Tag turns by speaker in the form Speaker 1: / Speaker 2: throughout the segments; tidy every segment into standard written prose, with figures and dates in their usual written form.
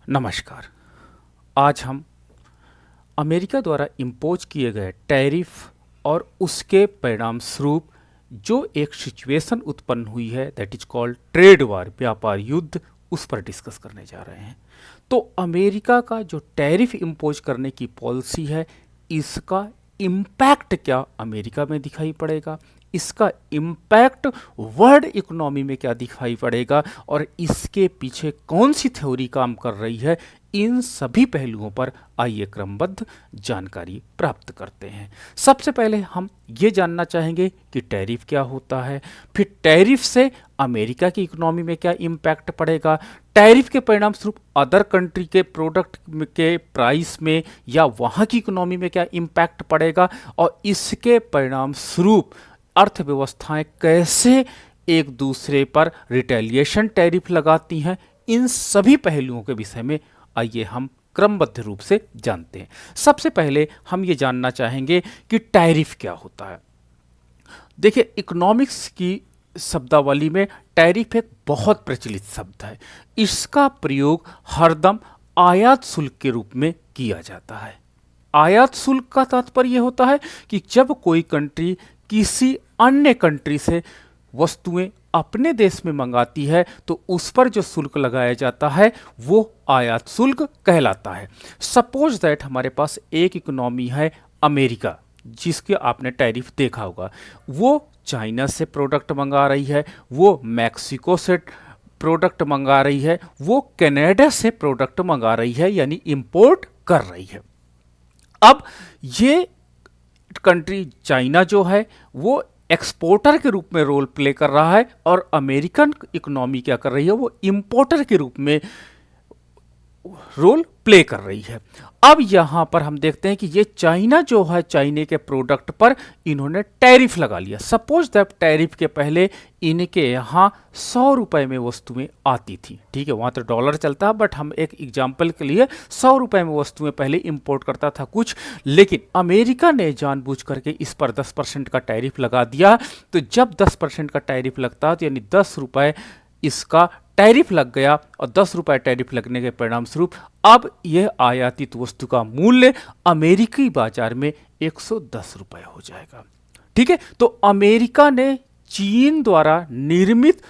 Speaker 1: नमस्कार। आज हम अमेरिका द्वारा इम्पोज किए गए टैरिफ और उसके परिणाम स्वरूप जो एक सिचुएशन उत्पन्न हुई है that is called trade war, व्यापार युद्ध, उस पर डिस्कस करने जा रहे हैं। तो अमेरिका का जो टैरिफ इम्पोज करने की पॉलिसी है, इसका इम्पैक्ट क्या अमेरिका में दिखाई पड़ेगा, इसका इम्पैक्ट वर्ल्ड इकोनॉमी में क्या दिखाई पड़ेगा और इसके पीछे कौन सी थ्योरी काम कर रही है, इन सभी पहलुओं पर आइए क्रमबद्ध जानकारी प्राप्त करते हैं। सबसे पहले हम ये जानना चाहेंगे कि टैरिफ क्या होता है, फिर टैरिफ से अमेरिका की इकोनॉमी में क्या इम्पैक्ट पड़ेगा, टैरिफ के परिणाम स्वरूप अदर कंट्री के प्रोडक्ट के प्राइस में या वहाँ की इकोनॉमी में क्या इम्पैक्ट पड़ेगा और इसके परिणाम स्वरूप अर्थव्यवस्थाएं कैसे एक दूसरे पर रिटेलिएशन टैरिफ लगाती हैं। इन सभी पहलुओं के विषय में आइए हम क्रमबद्ध रूप से जानते हैं। सबसे पहले हम ये जानना चाहेंगे कि टैरिफ क्या होता है। देखिए, इकोनॉमिक्स की शब्दावली में टैरिफ एक बहुत प्रचलित शब्द है। इसका प्रयोग हरदम आयात शुल्क के रूप में किया जाता है। आयात शुल्क का तात्पर्य यह होता है कि जब कोई कंट्री किसी अन्य कंट्री से वस्तुएं अपने देश में मंगाती है तो उस पर जो शुल्क लगाया जाता है वो आयात शुल्क कहलाता है। सपोज दैट हमारे पास एक इकोनॉमी है अमेरिका, जिसके आपने टैरिफ देखा होगा। वो चाइना से प्रोडक्ट मंगा रही है, वो मैक्सिको से प्रोडक्ट मंगा रही है, वो कनाडा से प्रोडक्ट मंगा रही है, यानी इंपोर्ट कर रही है। अब ये कंट्री चाइना जो है वो एक्सपोर्टर के रूप में रोल प्ले कर रहा है और अमेरिकन इकोनॉमी क्या कर रही है, वो इंपोर्टर के रूप में रोल प्ले कर रही है। अब यहां पर हम देखते हैं कि ये चाइना जो है, चाइना के प्रोडक्ट पर इन्होंने टैरिफ लगा लिया। सपोज दैट टैरिफ के पहले इनके यहां 100 रुपए में वस्तुएं आती थी, ठीक है, वहां तो डॉलर चलता है, बट हम एक एग्जांपल के लिए 100 रुपए में वस्तुएं पहले इंपोर्ट करता था कुछ, लेकिन अमेरिका ने जानबूझ करके इस पर 10% का टैरिफ लगा दिया। तो जब 10% का टैरिफ लगता है तो यानी 10 रुपए इसका टैरिफ लग गया और 10 रुपए टैरिफ लगने के परिणाम स्वरूप अब यह आयातित वस्तु का मूल्य अमेरिकी बाजार में 110 रुपए हो जाएगा। ठीक है, तो अमेरिका ने चीन द्वारा निर्मित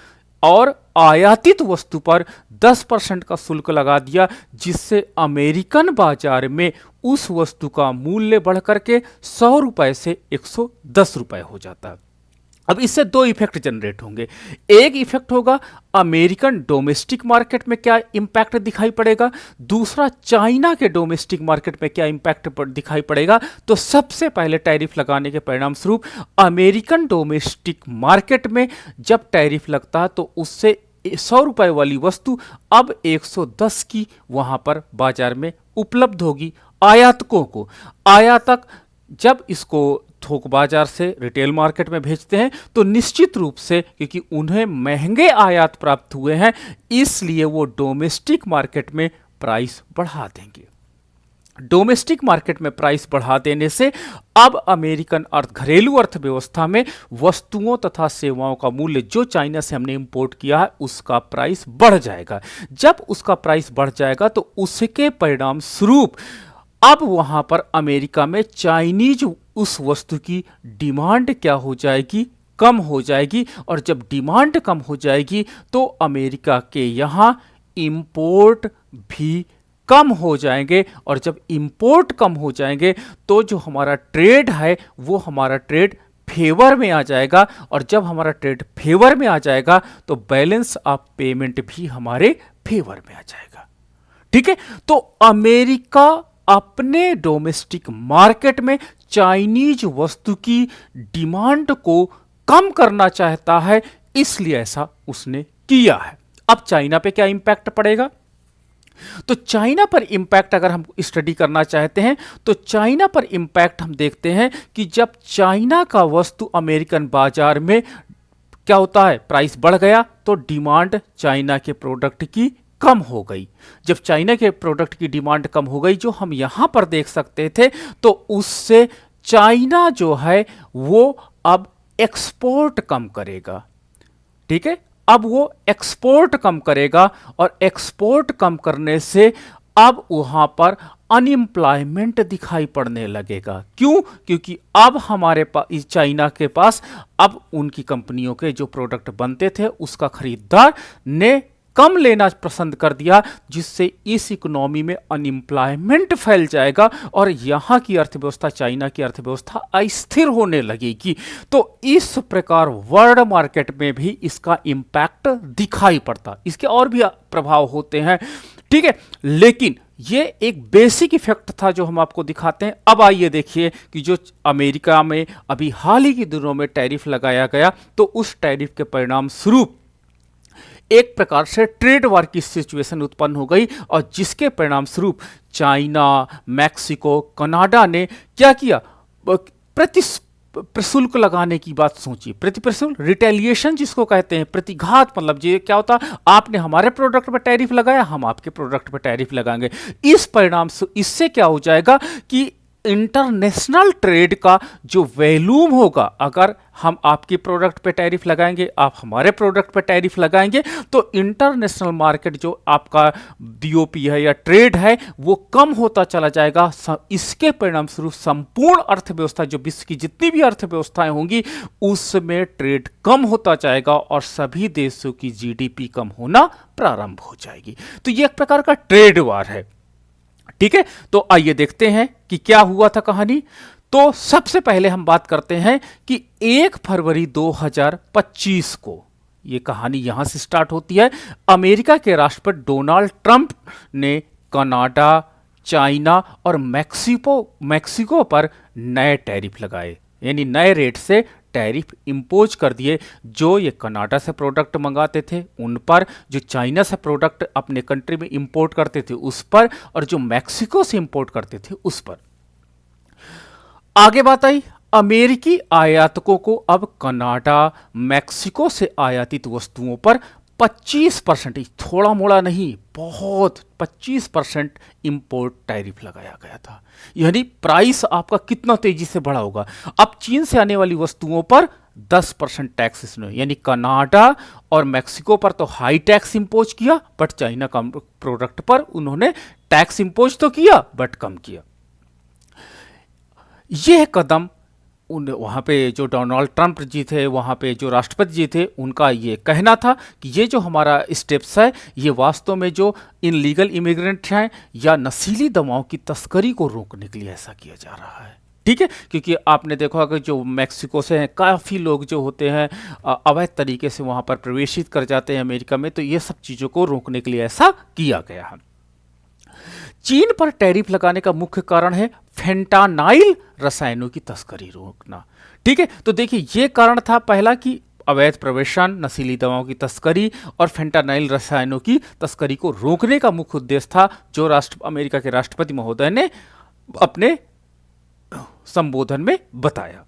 Speaker 1: और आयातित वस्तु पर 10% का शुल्क लगा दिया, जिससे अमेरिकन बाजार में उस वस्तु का मूल्य बढ़कर के 100 रुपए से 110 रुपए हो जाता है। अब इससे दो इफेक्ट जनरेट होंगे। एक इफेक्ट होगा अमेरिकन डोमेस्टिक मार्केट में क्या इंपैक्ट दिखाई पड़ेगा, दूसरा चाइना के डोमेस्टिक मार्केट में क्या इंपैक्ट दिखाई पड़ेगा। तो सबसे पहले टैरिफ लगाने के परिणाम स्वरूप अमेरिकन डोमेस्टिक मार्केट में जब टैरिफ लगता है तो उससे 100 रुपए वाली वस्तु अब 110 की वहां पर बाजार में उपलब्ध होगी आयातकों को। आयातक जब इसको थोक बाजार से रिटेल मार्केट में भेजते हैं तो निश्चित रूप से, क्योंकि उन्हें महंगे आयात प्राप्त हुए हैं, इसलिए वो डोमेस्टिक मार्केट में प्राइस बढ़ा देंगे। डोमेस्टिक मार्केट में प्राइस बढ़ा देने से अब अमेरिकन घरेलू अर्थव्यवस्था में वस्तुओं तथा सेवाओं का मूल्य जो चाइना से हमने इंपोर्ट किया है उसका प्राइस बढ़ जाएगा। जब उसका प्राइस बढ़ जाएगा तो उसके परिणाम स्वरूप अब वहां पर अमेरिका में चाइनीज उस वस्तु की डिमांड क्या हो जाएगी, कम हो जाएगी। और जब डिमांड कम हो जाएगी तो अमेरिका के यहां इंपोर्ट भी कम हो जाएंगे, और जब इंपोर्ट कम हो जाएंगे तो जो हमारा ट्रेड है वो हमारा ट्रेड फेवर में आ जाएगा, और जब हमारा ट्रेड फेवर में आ जाएगा तो बैलेंस ऑफ पेमेंट भी हमारे फेवर में आ जाएगा। ठीक है, तो अमेरिका अपने डोमेस्टिक मार्केट में चाइनीज वस्तु की डिमांड को कम करना चाहता है, इसलिए ऐसा उसने किया है। अब चाइना पे क्या इंपैक्ट पड़ेगा, तो चाइना पर इंपैक्ट अगर हम स्टडी करना चाहते हैं तो चाइना पर इंपैक्ट हम देखते हैं कि जब चाइना का वस्तु अमेरिकन बाजार में क्या होता है, प्राइस बढ़ गया तो डिमांड चाइना के प्रोडक्ट की कम हो गई। जब चाइना के प्रोडक्ट की डिमांड कम हो गई, जो हम यहां पर देख सकते थे, तो उससे चाइना जो है वो अब एक्सपोर्ट कम करेगा। ठीक है, अब वो एक्सपोर्ट कम करेगा, और एक्सपोर्ट कम करने से अब वहां पर अनएम्प्लॉयमेंट दिखाई पड़ने लगेगा। क्यों? क्योंकि अब हमारे पास, चाइना के पास, अब उनकी कंपनियों के जो प्रोडक्ट बनते थे उसका खरीदार ने कम लेना पसंद कर दिया, जिससे इस इकोनॉमी में अनएम्प्लॉयमेंट फैल जाएगा और यहां की अर्थव्यवस्था, चाइना की अर्थव्यवस्था अस्थिर होने लगेगी। तो इस प्रकार वर्ल्ड मार्केट में भी इसका इंपैक्ट दिखाई पड़ता, इसके और भी प्रभाव होते हैं, ठीक है, लेकिन ये एक बेसिक इफेक्ट था जो हम आपको दिखाते हैं। अब आइए देखिए कि जो अमेरिका में अभी हाल ही के दिनों में टैरिफ लगाया गया, तो उस टैरिफ के परिणाम स्वरूप एक प्रकार से ट्रेड वार की सिचुएशन उत्पन्न हो गई, और जिसके परिणाम स्वरूप चाइना, मैक्सिको, कनाडा ने क्या किया, प्रशुल्क लगाने की बात सोची। प्रशुल्क, रिटेलिएशन जिसको कहते हैं, प्रतिघात, मतलब ये क्या होता, आपने हमारे प्रोडक्ट पर टैरिफ लगाया, हम आपके प्रोडक्ट पर टैरिफ लगाएंगे। इस परिणाम से इससे क्या हो जाएगा कि इंटरनेशनल ट्रेड का जो वैल्यूम होगा, अगर हम आपके प्रोडक्ट पे टैरिफ लगाएंगे, आप हमारे प्रोडक्ट पे टैरिफ लगाएंगे, तो इंटरनेशनल मार्केट जो आपका डीओपी है या ट्रेड है वो कम होता चला जाएगा। इसके परिणाम स्वरूप संपूर्ण अर्थव्यवस्था, जो विश्व की जितनी भी अर्थव्यवस्थाएं होंगी, उसमें ट्रेड कम होता जाएगा और सभी देशों की जीडीपी कम होना प्रारंभ हो जाएगी। तो ये एक प्रकार का ट्रेड वार है, ठीक है। तो आइए देखते हैं कि क्या हुआ था कहानी। तो सबसे पहले हम बात करते हैं कि 1 फरवरी 2025 को यह कहानी यहां से स्टार्ट होती है। अमेरिका के राष्ट्रपति डोनाल्ड ट्रंप ने कनाडा, चाइना और मैक्सिको पर नए टैरिफ लगाए, यानी नए रेट से टैरिफ इंपोज कर दिए। जो ये कनाडा से प्रोडक्ट मंगाते थे उन पर, जो चाइना से प्रोडक्ट अपने कंट्री में इंपोर्ट करते थे उस पर, और जो मैक्सिको से इंपोर्ट करते थे उस पर। आगे बात आई, अमेरिकी आयातकों को अब कनाडा, मैक्सिको से आयातित वस्तुओं पर 25%, थोड़ा मोड़ा नहीं, बहुत 25% इंपोर्ट टैरिफ लगाया गया था। यानी प्राइस आपका कितना तेजी से बढ़ा होगा। अब चीन से आने वाली वस्तुओं पर 10% टैक्स इसने, यानी कनाडा और मैक्सिको पर तो हाई टैक्स इंपोज किया, बट चाइना का प्रोडक्ट पर उन्होंने टैक्स इंपोज तो किया बट कम किया। यह कदम वहाँ पे जो डोनाल्ड ट्रंप जी थे, वहाँ पे जो राष्ट्रपति जी थे, उनका ये कहना था कि ये जो हमारा स्टेप्स है, ये वास्तव में जो इनलीगल इमिग्रेंट हैं या नशीली दवाओं की तस्करी को रोकने के लिए ऐसा किया जा रहा है, ठीक है। क्योंकि आपने देखा होगा जो मैक्सिको से हैं, काफ़ी लोग जो होते हैं अवैध तरीके से वहाँ पर प्रवेशित कर जाते हैं अमेरिका में, तो ये सब चीज़ों को रोकने के लिए ऐसा किया गया है। चीन पर टैरिफ लगाने का मुख्य कारण है फेंटानाइल रसायनों की तस्करी रोकना, ठीक है। तो देखिए ये कारण था पहला कि अवैध प्रवेशन, नशीली दवाओं की तस्करी और फेंटानाइल रसायनों की तस्करी को रोकने का मुख्य उद्देश्य था, जो अमेरिका के राष्ट्रपति महोदय ने अपने संबोधन में बताया।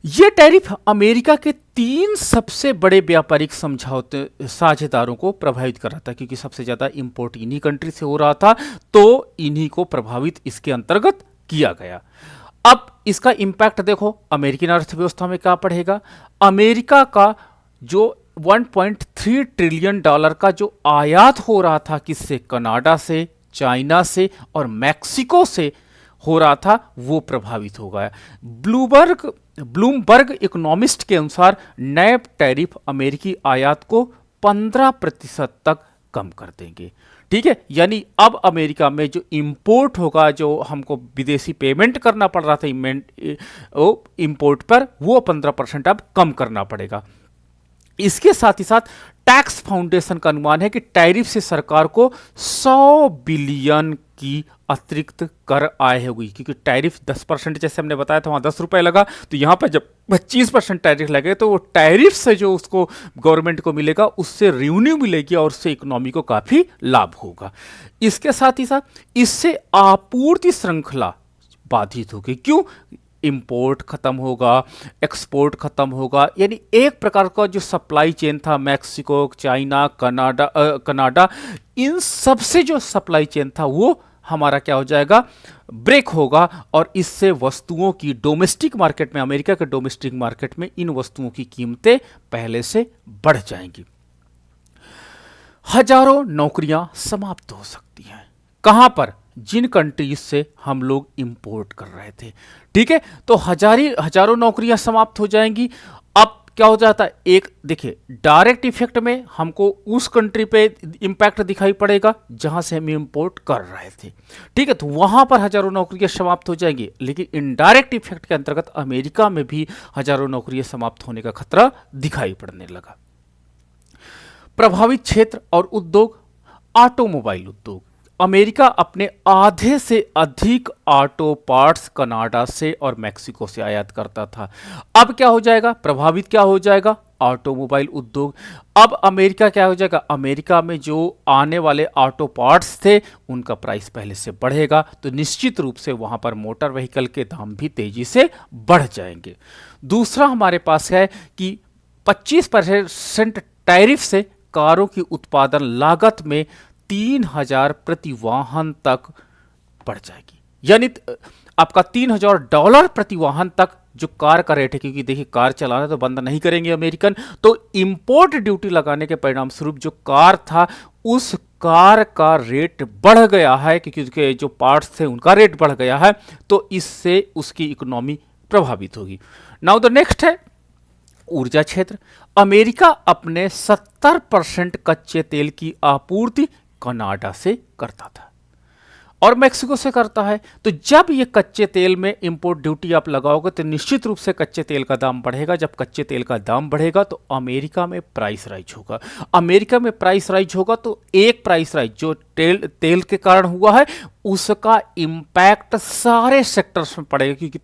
Speaker 1: यह टैरिफ अमेरिका के 3 सबसे बड़े व्यापारिक समझौते साझेदारों को प्रभावित कर रहा था, क्योंकि सबसे ज्यादा इंपोर्ट इन्हीं कंट्री से हो रहा था, तो इन्हीं को प्रभावित इसके अंतर्गत किया गया। अब इसका इंपैक्ट देखो अमेरिकी अर्थव्यवस्था में क्या पड़ेगा। अमेरिका का जो 1.3 ट्रिलियन डॉलर का जो आयात हो रहा था, किससे, कनाडा से, चाइना से और मैक्सिको से हो रहा था, वो प्रभावित हो गया। ब्लूमबर्ग इकोनॉमिस्ट के अनुसार नए टैरिफ अमेरिकी आयात को 15% तक कम कर देंगे, ठीक है। यानी अब अमेरिका में जो इंपोर्ट होगा, जो हमको विदेशी पेमेंट करना पड़ रहा था इंपोर्ट पर, वो 15% अब कम करना पड़ेगा। इसके साथ ही साथ टैक्स फाउंडेशन का अनुमान है कि टैरिफ से सरकार को 100 बिलियन की अतिरिक्त कर आय होगी, क्योंकि टैरिफ 10% जैसे हमने बताया था, वहां 10 रुपए लगा, तो यहां पर जब 25% टैरिफ लगे, तो वो टैरिफ से जो उसको गवर्नमेंट को मिलेगा, उससे रेवेन्यू मिलेगी और उससे इकोनॉमी को काफी लाभ होगा। इसके साथ ही साथ इससे आपूर्ति श्रृंखला बाधित होगी। क्यों? इंपोर्ट खत्म होगा, एक्सपोर्ट खत्म होगा, यानी एक प्रकार का जो सप्लाई चेन था, मैक्सिको, चाइना, कनाडा, इन सब से जो सप्लाई चेन था वो हमारा क्या हो जाएगा, ब्रेक होगा, और इससे वस्तुओं की डोमेस्टिक मार्केट में, अमेरिका के डोमेस्टिक मार्केट में इन वस्तुओं की कीमतें पहले से बढ़ जाएंगी। हजारों नौकरियां समाप्त हो सकती हैं। कहां पर, जिन कंट्रीज से हम लोग इंपोर्ट कर रहे थे। ठीक है, तो हजारों नौकरियां समाप्त हो जाएंगी। अब क्या हो जाता है, एक देखिए डायरेक्ट इफेक्ट में हमको उस कंट्री पे इंपैक्ट दिखाई पड़ेगा जहां से हम इंपोर्ट कर रहे थे। ठीक है, तो वहां पर हजारों नौकरियां समाप्त हो जाएंगी। लेकिन इनडायरेक्ट इफेक्ट के अंतर्गत अमेरिका में भी हजारों नौकरियां समाप्त होने का खतरा दिखाई पड़ने लगा। प्रभावित क्षेत्र और उद्योग, ऑटोमोबाइल उद्योग। अमेरिका अपने आधे से अधिक ऑटो पार्ट्स कनाडा से और मैक्सिको से आयात करता था। अब क्या हो जाएगा, प्रभावित क्या हो जाएगा, ऑटोमोबाइल उद्योग। अब अमेरिका क्या हो जाएगा, अमेरिका में जो आने वाले ऑटो पार्ट्स थे उनका प्राइस पहले से बढ़ेगा, तो निश्चित रूप से वहां पर मोटर व्हीकल के दाम भी तेजी से बढ़ जाएंगे। दूसरा हमारे पास है कि 25% टैरिफ से कारों की उत्पादन लागत में 3,000 प्रति वाहन तक बढ़ जाएगी। यानी आपका $3,000 प्रति वाहन तक जो कार का रेट है, क्योंकि देखिए कार चलाना तो बंद नहीं करेंगे अमेरिकन, तो इंपोर्ट ड्यूटी लगाने के परिणाम स्वरूप जो कार था उस कार का रेट बढ़ गया है, क्योंकि उसके जो पार्ट्स थे उनका रेट बढ़ गया है, तो इससे उसकी इकोनॉमी प्रभावित होगी। नाउ द नेक्स्ट है ऊर्जा क्षेत्र। अमेरिका अपने 70% कच्चे तेल की आपूर्ति कनाडा से करता था और मैक्सिको से करता है। तो जब ये कच्चे तेल में इंपोर्ट ड्यूटी आप लगाओगे तो निश्चित रूप से कच्चे तेल का दाम बढ़ेगा। जब कच्चे तेल का दाम बढ़ेगा तो अमेरिका में प्राइस राइज होगा। अमेरिका में प्राइस राइज होगा तो एक प्राइस राइज जो तेल के कारण हुआ है उसका इंपैक्ट सारे सेक्टर्स में पड़ेगा, क्योंकि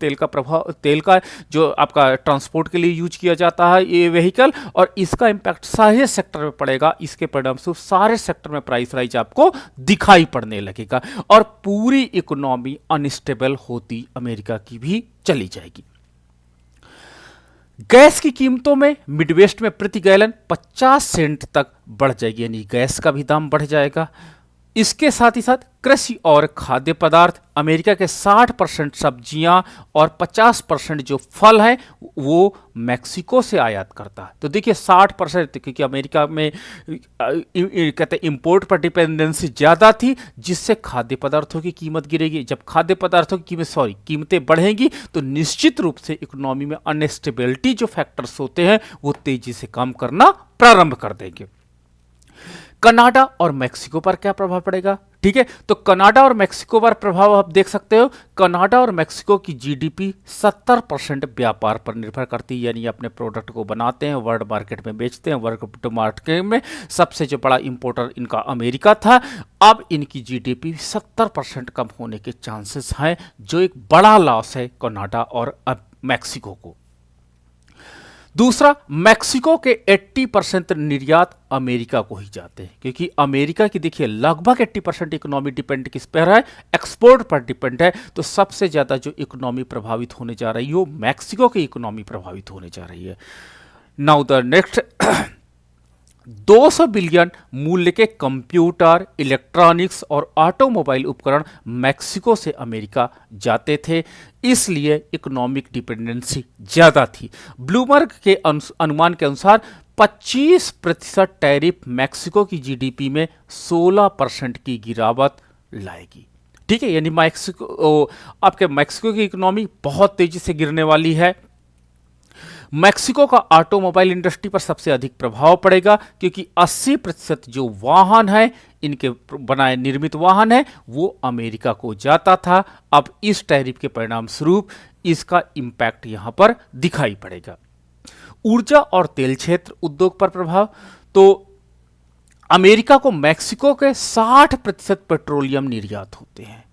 Speaker 1: तेल का जो आपका ट्रांसपोर्ट के लिए यूज किया जाता है ये व्हीकल, और इसका इंपैक्ट सारे सेक्टर में पड़ेगा। इसके परिणामस्वरूप सारे सेक्टर में प्राइस राइज आपको दिखाई पड़ने लगेगा और पूरी इकोनॉमी अनस्टेबल होती अमेरिका की भी चली जाएगी। गैस की कीमतों में मिडवेस्ट में प्रति गैलन 50 सेंट तक बढ़ जाएगी, यानी गैस का भी दाम बढ़ जाएगा। इसके साथ ही साथ कृषि और खाद्य पदार्थ, अमेरिका के 60% सब्जियां और 50% जो फल है वो मैक्सिको से आयात करता है। तो देखिए 60%, क्योंकि अमेरिका में कहते हैं इंपोर्ट पर डिपेंडेंसी ज़्यादा थी, जिससे खाद्य पदार्थों की कीमत गिरेगी। जब खाद्य पदार्थों की कीमतें बढ़ेंगी तो निश्चित रूप से इकोनॉमी में अनस्टेबिलिटी जो फैक्टर्स होते हैं वो तेजी से काम करना प्रारंभ कर देंगे। कनाडा और मैक्सिको पर क्या प्रभाव पड़ेगा? ठीक है, तो कनाडा और मैक्सिको पर प्रभाव आप देख सकते हो। कनाडा और मैक्सिको की जीडीपी 70% व्यापार पर निर्भर करती है, यानी अपने प्रोडक्ट को बनाते हैं, वर्ल्ड मार्केट में बेचते हैं। वर्ल्ड मार्केट में सबसे जो बड़ा इंपोर्टर इनका अमेरिका था। अब इनकी जीडीपी 70% कम होने के चांसेस हैं, जो एक बड़ा लॉस है कनाडा और मैक्सिको को। दूसरा, मैक्सिको के 80% निर्यात अमेरिका को ही जाते हैं, क्योंकि अमेरिका की देखिए लगभग 80% इकोनॉमी डिपेंड किस पर है? एक्सपोर्ट पर डिपेंड है। तो सबसे ज़्यादा जो इकोनॉमी प्रभावित होने जा रही है वो मैक्सिको की इकोनॉमी प्रभावित होने जा रही है। नाउ द नेक्स्ट 200 बिलियन मूल्य के कंप्यूटर, इलेक्ट्रॉनिक्स और ऑटोमोबाइल उपकरण मैक्सिको से अमेरिका जाते थे, इसलिए इकोनॉमिक डिपेंडेंसी ज़्यादा थी। ब्लूमबर्ग के अनुमान के अनुसार 25% टैरिफ मैक्सिको की जीडीपी में 16% की गिरावट लाएगी। ठीक है, यानी आपके मैक्सिको की इकोनॉमी बहुत तेजी से गिरने वाली है। मैक्सिको का ऑटोमोबाइल इंडस्ट्री पर सबसे अधिक प्रभाव पड़ेगा, क्योंकि 80% जो वाहन है, इनके बनाए निर्मित वाहन है, वो अमेरिका को जाता था। अब इस टैरिफ के परिणाम स्वरूप इसका इंपैक्ट यहां पर दिखाई पड़ेगा। ऊर्जा और तेल क्षेत्र उद्योग पर प्रभाव, तो अमेरिका को मैक्सिको के 60% पेट्रोलियम निर्यात होते हैं।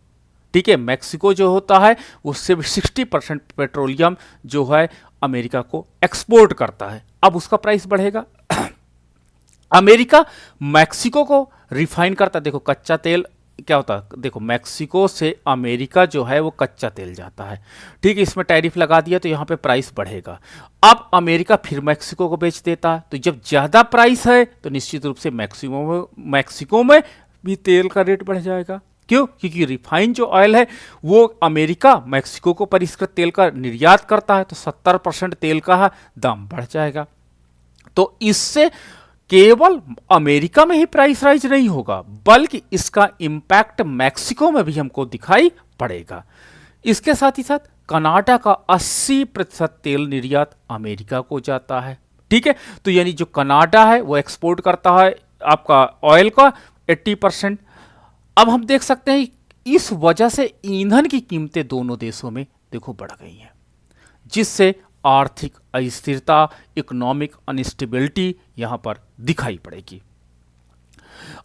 Speaker 1: ठीक है, मैक्सिको जो होता है वो सिर्फ 60% पेट्रोलियम जो है अमेरिका को एक्सपोर्ट करता है। अब उसका प्राइस बढ़ेगा। अमेरिका मैक्सिको को रिफाइन करता है। देखो कच्चा तेल क्या होता है, देखो मैक्सिको से अमेरिका जो है वो कच्चा तेल जाता है। ठीक है, इसमें टैरिफ लगा दिया तो यहां पे प्राइस बढ़ेगा। अब अमेरिका फिर मैक्सिको को बेच देता है, तो जब ज्यादा प्राइस है तो निश्चित रूप से मैक्सिको में भी तेल का रेट बढ़ जाएगा। क्यों? क्योंकि रिफाइंड जो ऑयल है वो अमेरिका मैक्सिको को परिष्कृत तेल का निर्यात करता है, तो 70% तेल का दाम बढ़ जाएगा। तो इससे केवल अमेरिका में ही प्राइस राइज नहीं होगा, बल्कि इसका इंपैक्ट मैक्सिको में भी हमको दिखाई पड़ेगा। इसके साथ ही साथ कनाडा का 80% तेल निर्यात अमेरिका को जाता है। ठीक है, तो यानी जो कनाडा है वो एक्सपोर्ट करता है आपका ऑयल का 80%। अब हम देख सकते हैं इस वजह से ईंधन की कीमतें दोनों देशों में देखो बढ़ गई हैं, जिससे आर्थिक अस्थिरता, इकोनॉमिक अनस्टेबिलिटी यहां पर दिखाई पड़ेगी।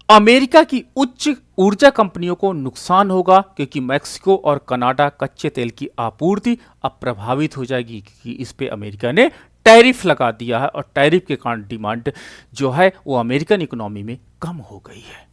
Speaker 1: अमेरिका की उच्च ऊर्जा कंपनियों को नुकसान होगा, क्योंकि मैक्सिको और कनाडा कच्चे तेल की आपूर्ति अब प्रभावित हो जाएगी, क्योंकि इस पे अमेरिका ने टैरिफ लगा दिया है और टैरिफ के कारण डिमांड जो है वो अमेरिकन इकोनॉमी में कम हो गई है।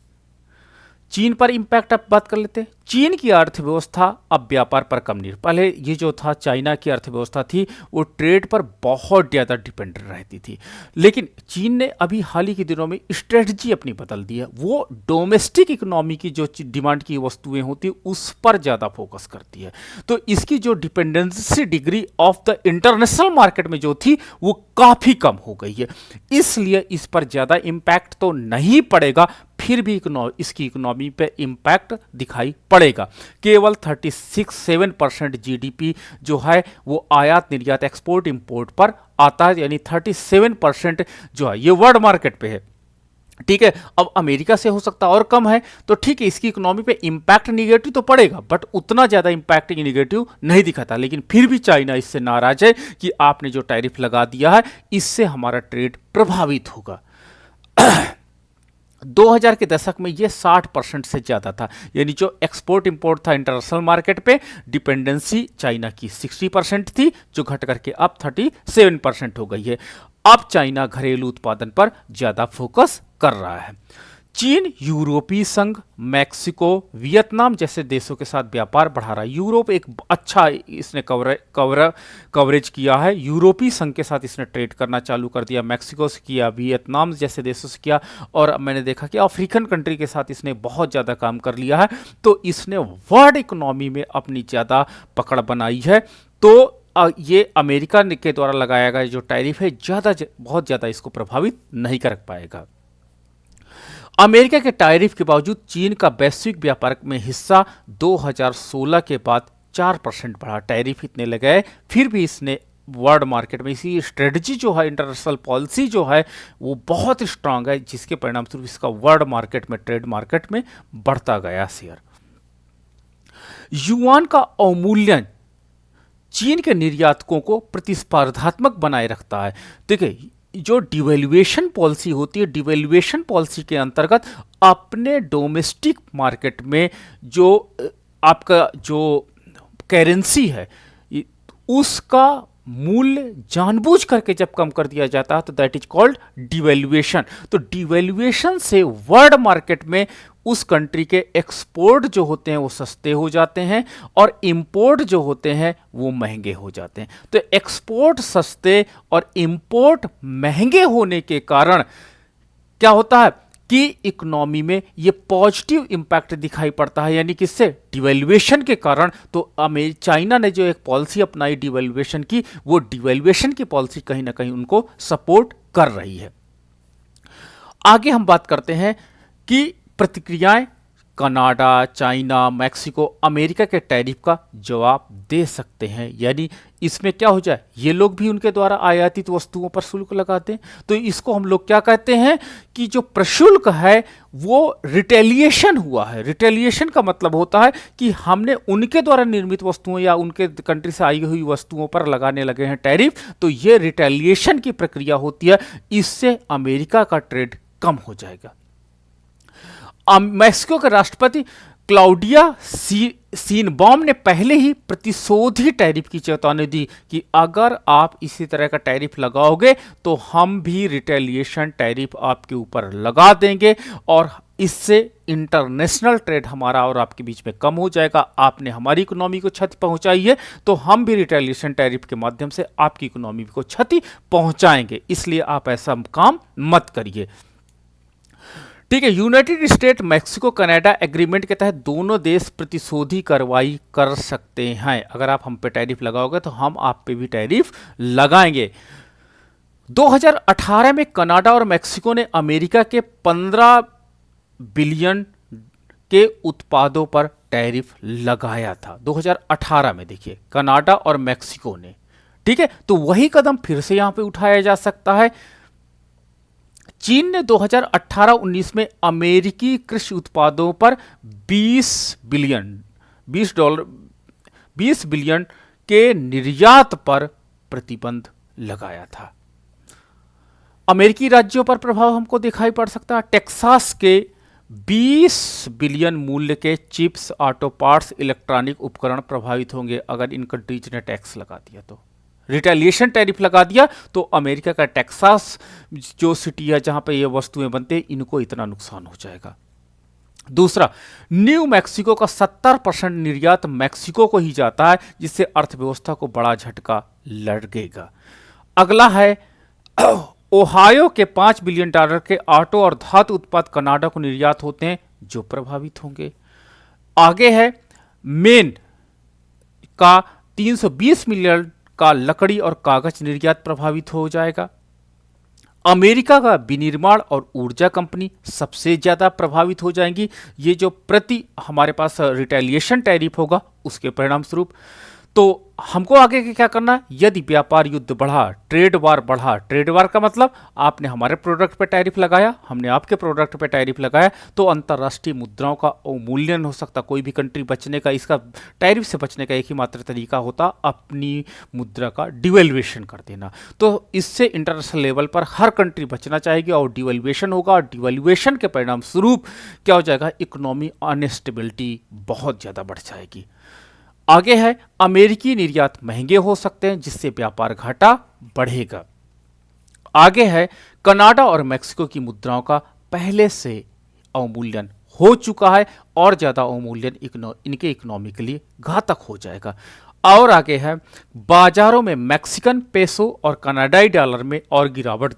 Speaker 1: चीन पर इंपैक्ट अब बात कर लेते हैं। चीन की अर्थव्यवस्था अब व्यापार पर कम निर्भर, पहले ये जो था चाइना की अर्थव्यवस्था थी वो ट्रेड पर बहुत ज़्यादा डिपेंडेंट रहती थी, लेकिन चीन ने अभी हाल ही के दिनों में स्ट्रेटजी अपनी बदल दी है। वो डोमेस्टिक इकोनॉमी की जो डिमांड की वस्तुएं होती उस पर ज़्यादा फोकस करती है। तो इसकी जो dependency degree of the international market में जो थी वो काफ़ी कम हो गई है, इसलिए इस पर ज़्यादा इम्पैक्ट तो नहीं पड़ेगा, फिर भी इसकी इकोनॉमी पे इंपैक्ट दिखाई पड़ेगा। केवल 36-7% जीडीपी जो है वो आयात निर्यात एक्सपोर्ट इंपोर्ट पर आता है, यानी 37% जो है ये वर्ल्ड मार्केट पे है। ठीक है, अब अमेरिका से हो सकता और कम है, तो ठीक है इसकी इकोनॉमी पे इंपैक्ट निगेटिव तो पड़ेगा, बट उतना ज़्यादा इंपैक्ट निगेटिव नहीं दिखाता। लेकिन फिर भी चाइना इससे नाराज है कि आपने जो टैरिफ लगा दिया है इससे हमारा ट्रेड प्रभावित होगा। 2000 के दशक में ये 60% से ज़्यादा था, यानी जो एक्सपोर्ट इंपोर्ट था इंटरनेशनल मार्केट पे डिपेंडेंसी चाइना की 60% थी, जो घट करके अब 37% हो गई है। अब चाइना घरेलू उत्पादन पर ज़्यादा फोकस कर रहा है। चीन यूरोपीय संघ, मैक्सिको, वियतनाम जैसे देशों के साथ व्यापार बढ़ा रहा है। यूरोप एक अच्छा इसने कवरेज किया है, यूरोपीय संघ के साथ इसने ट्रेड करना चालू कर दिया, मैक्सिको से किया, वियतनाम जैसे देशों से किया, और मैंने देखा कि अफ्रीकन कंट्री के साथ इसने बहुत ज़्यादा काम कर लिया है। तो इसने वर्ल्ड इकोनॉमी में अपनी ज़्यादा पकड़ बनाई है। तो ये अमेरिका के द्वारा लगाया गया जो टैरिफ है बहुत ज़्यादा इसको प्रभावित नहीं कर पाएगा। अमेरिका के टैरिफ के बावजूद चीन का वैश्विक व्यापार में हिस्सा 2016 के बाद 4% बढ़ा। टैरिफ इतने लगाए फिर भी इसने वर्ल्ड मार्केट में, इसी स्ट्रेटजी जो है इंटरनेशनल पॉलिसी जो है वो बहुत स्ट्रांग है, जिसके परिणाम स्वरूप इसका वर्ल्ड मार्केट में, ट्रेड मार्केट में बढ़ता गया शेयर। युआन का अवमूल्यन चीन के निर्यातकों को प्रतिस्पर्धात्मक बनाए रखता है। देखिए जो डिवेल्युएशन पॉलिसी होती है, डिवेल्युएशन पॉलिसी के अंतर्गत अपने डोमेस्टिक मार्केट में जो आपका जो करेंसी है उसका मूल्य जानबूझ करके जब कम कर दिया जाता है तो दैट इज कॉल्ड डिवेल्युएशन। तो डिवेल्युएशन से वर्ल्ड मार्केट में उस कंट्री के एक्सपोर्ट जो होते हैं वो सस्ते हो जाते हैं और इंपोर्ट जो होते हैं वो महंगे हो जाते हैं। तो एक्सपोर्ट सस्ते और इंपोर्ट महंगे होने के कारण क्या होता है कि इकोनॉमी में ये पॉजिटिव इंपैक्ट दिखाई पड़ता है, यानी किससे, डिवेल्युएशन के कारण। तो चाइना ने जो एक पॉलिसी अपनाई डिवेल्युएशन की, वो डिवेल्युएशन की पॉलिसी कहीं ना कहीं उनको सपोर्ट कर रही है। आगे हम बात करते हैं कि प्रतिक्रियाएं कनाडा, चाइना, मैक्सिको अमेरिका के टैरिफ का जवाब दे सकते हैं, यानी इसमें क्या हो जाए, ये लोग भी उनके द्वारा आयातित वस्तुओं पर शुल्क लगाते हैं। तो इसको हम लोग क्या कहते हैं कि जो प्रशुल्क है वो रिटेलिएशन हुआ है। रिटेलिएशन का मतलब होता है कि हमने उनके द्वारा निर्मित वस्तुओं या उनके कंट्री से आई हुई वस्तुओं पर लगाने लगे हैं टैरिफ, तो ये रिटेलिएशन की प्रक्रिया होती है। इससे अमेरिका का ट्रेड कम हो जाएगा। मैक्सिको के राष्ट्रपति क्लाउडिया सीनबॉम ने पहले ही प्रतिशोधी टैरिफ की चेतावनी दी कि अगर आप इसी तरह का टैरिफ लगाओगे तो हम भी रिटेलिएशन टैरिफ आपके ऊपर लगा देंगे और इससे इंटरनेशनल ट्रेड हमारा और आपके बीच में कम हो जाएगा। आपने हमारी इकोनॉमी को क्षति पहुंचाई है तो हम भी रिटेलिएशन टैरिफ के माध्यम से आपकी इकोनॉमी को क्षति पहुंचाएंगे, इसलिए आप ऐसा काम मत करिए। ठीक है, United state Mexico Canada agreement के तहत दोनों देश प्रतिशोधी कार्रवाई कर सकते हैं। अगर आप हम पे टैरिफ लगाओगे तो हम आप पे भी टैरिफ लगाएंगे। 2018 में कनाडा और मैक्सिको ने अमेरिका के 15 बिलियन के उत्पादों पर टैरिफ लगाया था। 2018 में देखिए कनाडा और मैक्सिको ने, ठीक है, तो वही कदम फिर से यहां पे उठाया जा सकता है। चीन ने 2018-19 में अमेरिकी कृषि उत्पादों पर 20 बिलियन के निर्यात पर प्रतिबंध लगाया था। अमेरिकी राज्यों पर प्रभाव हमको दिखाई पड़ सकता है। टेक्सास के 20 बिलियन मूल्य के चिप्स, ऑटो पार्ट्स, इलेक्ट्रॉनिक उपकरण प्रभावित होंगे अगर इन कंट्रीज ने टैक्स लगा दिया तो। रिटेलिएशन टैरिफ लगा दिया तो अमेरिका का टेक्सास जो सिटी है जहां पे ये वस्तुएं बनते हैं, इनको इतना नुकसान हो जाएगा। दूसरा, न्यू मैक्सिको का 70% निर्यात मैक्सिको को ही जाता है, जिससे अर्थव्यवस्था को बड़ा झटका लगेगा। अगला है ओहायो के $5 बिलियन के ऑटो और धातु उत्पाद कनाडा को निर्यात होते हैं, जो प्रभावित होंगे। आगे है मेन का 320 मिलियन का लकड़ी और कागज निर्यात प्रभावित हो जाएगा। अमेरिका का विनिर्माण और ऊर्जा कंपनी सबसे ज्यादा प्रभावित हो जाएंगी, ये जो प्रति हमारे पास रिटेलिएशन टैरिफ होगा उसके परिणाम स्वरूप। तो हमको आगे क्या करना है, यदि व्यापार युद्ध बढ़ा, ट्रेड वार बढ़ा, ट्रेड वार का मतलब आपने हमारे प्रोडक्ट पे टैरिफ लगाया, हमने आपके प्रोडक्ट पे टैरिफ लगाया, तो अंतर्राष्ट्रीय मुद्राओं का अवमूल्यन हो सकता। कोई भी कंट्री बचने का, इसका टैरिफ से बचने का एक ही मात्र तरीका होता, अपनी मुद्रा का डिवेल्युएशन कर देना। तो इससे इंटरनेशनल लेवल पर हर कंट्री बचना चाहेगी और डिवेल्युएशन होगा, और डिवेल्युएशन के परिणाम स्वरूप क्या हो जाएगा, इकोनॉमी अनस्टेबिलिटी बहुत ज़्यादा बढ़ जाएगी। आगे है अमेरिकी निर्यात महंगे हो सकते हैं, जिससे व्यापार घाटा बढ़ेगा। आगे है कनाडा और मैक्सिको की मुद्राओं का पहले से अवमूल्यन हो चुका है और ज्यादा अवमूल्यन इनके इकोनॉमी के लिए घातक हो जाएगा। और आगे है बाजारों में मैक्सिकन पेसो और कनाडाई डॉलर में और गिरावट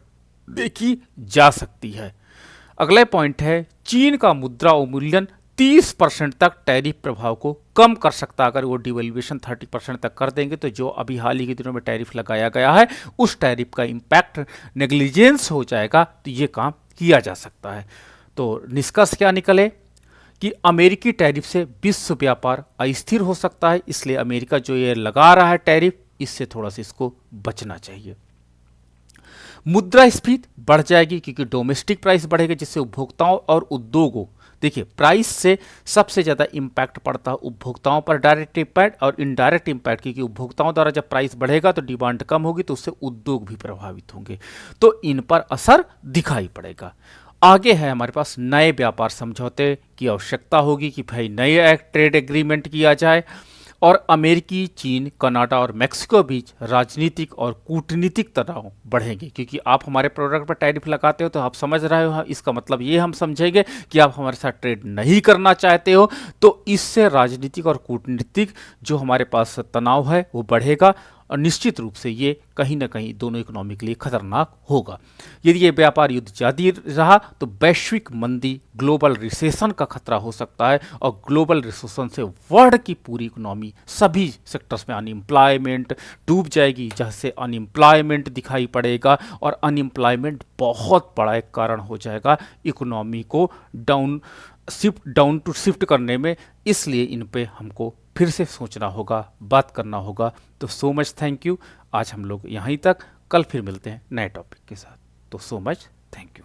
Speaker 1: देखी जा सकती है। अगला पॉइंट है चीन का मुद्रा अवमूल्यन 30% तक टैरिफ प्रभाव को कम कर सकता है। अगर वो डिवेल्युएशन 30% तक कर देंगे तो जो अभी हाल ही के दिनों में टैरिफ लगाया गया है उस टैरिफ का इंपैक्ट नेग्लिजेंस हो जाएगा, तो ये काम किया जा सकता है। तो निष्कर्ष क्या निकले कि अमेरिकी टैरिफ से विश्व व्यापार अस्थिर हो सकता है, इसलिए अमेरिका जो ये लगा रहा है टैरिफ, इससे थोड़ा सा इसको बचना चाहिए। मुद्रास्फीति बढ़ जाएगी क्योंकि डोमेस्टिक प्राइस बढ़ेगा, जिससे उपभोक्ताओं और उद्योगों, देखिए प्राइस से सबसे ज़्यादा इम्पैक्ट पड़ता है उपभोक्ताओं पर, डायरेक्ट इम्पैक्ट और इनडायरेक्ट इम्पैक्ट, क्योंकि उपभोक्ताओं द्वारा जब प्राइस बढ़ेगा तो डिमांड कम होगी, तो उससे उद्योग भी प्रभावित होंगे, तो इन पर असर दिखाई पड़ेगा। आगे है हमारे पास नए व्यापार समझौते की आवश्यकता होगी कि भाई नए ट्रेड एग्रीमेंट किया जाए, और अमेरिकी, चीन, कनाडा और मैक्सिको बीच राजनीतिक और कूटनीतिक तनाव बढ़ेंगे, क्योंकि आप हमारे प्रोडक्ट पर टैरिफ लगाते हो तो आप समझ रहे हो, इसका मतलब ये हम समझेंगे कि आप हमारे साथ ट्रेड नहीं करना चाहते हो, तो इससे राजनीतिक और कूटनीतिक जो हमारे पास तनाव है वो बढ़ेगा, और निश्चित रूप से ये कहीं ना कहीं दोनों इकोनॉमी के लिए खतरनाक होगा। यदि ये व्यापार युद्ध जारी रहा तो वैश्विक मंदी, ग्लोबल रिसेशन का खतरा हो सकता है, और ग्लोबल रिसेशन से वर्ल्ड की पूरी इकोनॉमी, सभी सेक्टर्स में अनएम्प्लॉयमेंट डूब जाएगी, जैसे अनएम्प्लॉयमेंट दिखाई पड़ेगा, और अनएम्प्लॉयमेंट बहुत बड़ा एक कारण हो जाएगा इकोनॉमी को डाउन टू शिफ्ट करने में। इसलिए इन पे हमको फिर से सोचना होगा, बात करना होगा। तो सो मच थैंक यू। आज हम लोग यहीं तक, कल फिर मिलते हैं नए टॉपिक के साथ। तो सो मच थैंक यू।